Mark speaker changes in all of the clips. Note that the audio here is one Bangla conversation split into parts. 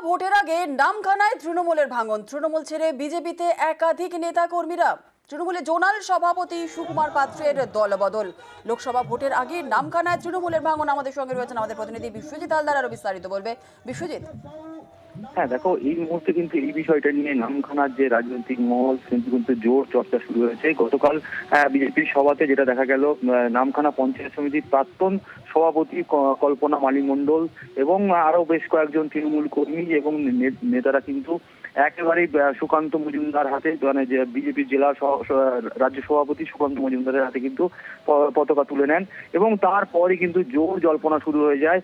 Speaker 1: ভোটের আগে নামখানায় তৃণমূলের ভাঙন। তৃণমূল ছেড়ে বিজেপিতে একাধিক নেতা কর্মীরা। তৃণমূলের জোনাল সভাপতি সুকুমার পাত্রের দলবদল। লোকসভা ভোটের আগে নামখানায় তৃণমূলের ভাঙন। আমাদের সঙ্গে রয়েছেন আমাদের প্রতিনিধি বিশ্বজিৎ হালদার, আরো বিস্তারিত বলবে বিশ্বজিৎ।
Speaker 2: হ্যাঁ দেখো, এই মুহূর্তে কিন্তু এই বিষয়টা নিয়ে নামখানার যে রাজনৈতিক মহল কিন্তু জোর চর্চা শুরু হয়েছে। গতকাল বিজেপির সভাতে যেটা দেখা গেল, নামখানা পঞ্চায়েত সমিতির প্রাক্তন সভাপতি কল্পনা মালী মণ্ডল এবং আরো বেশ কয়েকজন তৃণমূল কর্মী এবং নেতারা কিন্তু একেবারেই সুকান্ত মজুমদার হাতে, মানে যে বিজেপির জেলা রাজ্য সভাপতি সুকান্ত মজুমদারের হাতে কিন্তু পতাকা তুলে নেন এবং তারপরই কিন্তু জোর জল্পনা শুরু হয়ে যায়।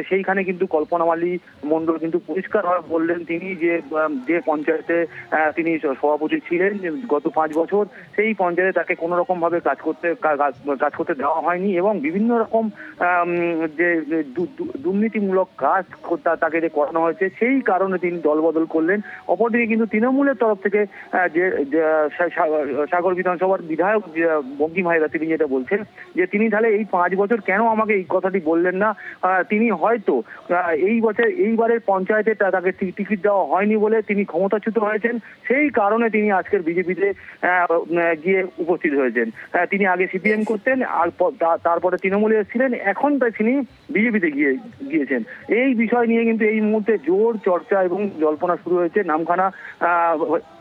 Speaker 2: সেইখানে কিন্তু কল্পনা মালী মণ্ডল কিন্তু পরিষ্কারভাবে বললেন তিনি যে পঞ্চায়েতে তিনি সভাপতি ছিলেন গত 5 বছর, সেই পঞ্চায়েতে তাকে কোনো রকম ভাবে কাজ করতে দেওয়া হয়নি এবং বিভিন্ন রকম যে দুর্নীতিমূলক কাজ তাকে যে করানো হয়েছে, সেই কারণে তিনি দলবদল করলেন। অপরদিকে কিন্তু তৃণমূলের তরফ থেকে যে সাগর বিধানসভার বিধায়ক বঙ্কিম হাইদা তিনি যেটা বলছেন যে তিনি তাহলে এই 5 বছর কেন আমাকে এই কথাটি বললেন না। তিনি হয়তো এইবারের পঞ্চায়েতে তাকে টিকিট দেওয়া হয়নি বলে তিনি ক্ষমতাচ্যুত হয়েছেন, সেই কারণে তিনি আজকের বিজেপিতে গিয়ে উপস্থিত হয়েছেন। তিনি আগে সিপিএম করতেন, আর তারপরে তৃণমূলে এসেছিলেন, এখন তিনি বিজেপিতে গিয়েছেন। এই বিষয় নিয়ে কিন্তু এই মুহূর্তে জোর চর্চা এবং জল্পনা শুরু হয়েছে নামখানা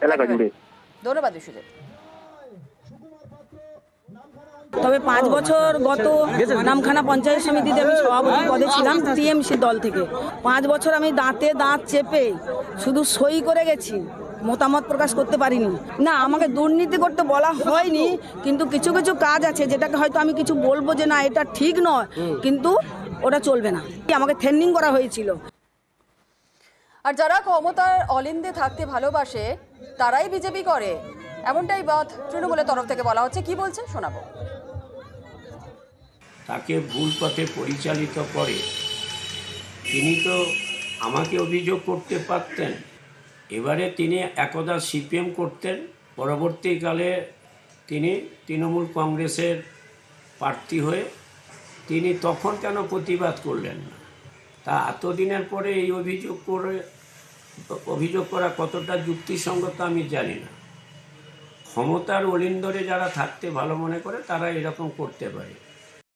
Speaker 2: এলাকা জুড়ে।
Speaker 1: ধন্যবাদ বিশ্বজিৎ।
Speaker 3: তবে 5 বছর গত নামখানা পঞ্চায়েত সমিতিতে আমি সভাপতি পদে ছিলাম টিএমসি দল থেকে। 5 বছর আমি দাঁতে দাঁত চেপে শুধু সই করে গেছি, মতামত প্রকাশ করতে পারিনি। না, আমাকে দুর্নীতি করতে বলা হয়নি, কিন্তু কিছু কিছু কাজ আছে যেটাকে হয়তো আমি কিছু বলবো যে না এটা ঠিক নয়, কিন্তু ওটা চলবে না, আমাকে থ্রেনিং করা হয়েছিল।
Speaker 1: আর যারা ক্ষমতার অলিন্দে থাকতে ভালোবাসে তারাই বিজেপি করে, এমনটাই তৃণমূলের তরফ থেকে বলা হচ্ছে। কি বলছেন শোনাবো।
Speaker 4: তাকে ভুল পথে পরিচালিত করে তিনি তো আমাকে অভিযোগ করতে পারতেন। এবারে তিনি একদা সিপিএম করতেন, পরবর্তীকালে তিনি তৃণমূল কংগ্রেসের প্রার্থী হয়ে তিনি তখন কেন প্রতিবাদ করলেন না? তা এতদিনের পরে এই অভিযোগ করা কতটা যুক্তিসঙ্গত আমি জানি না। ক্ষমতার অলিন্দরে যারা থাকতে ভালো মনে করে তারা এরকম করতে পারে।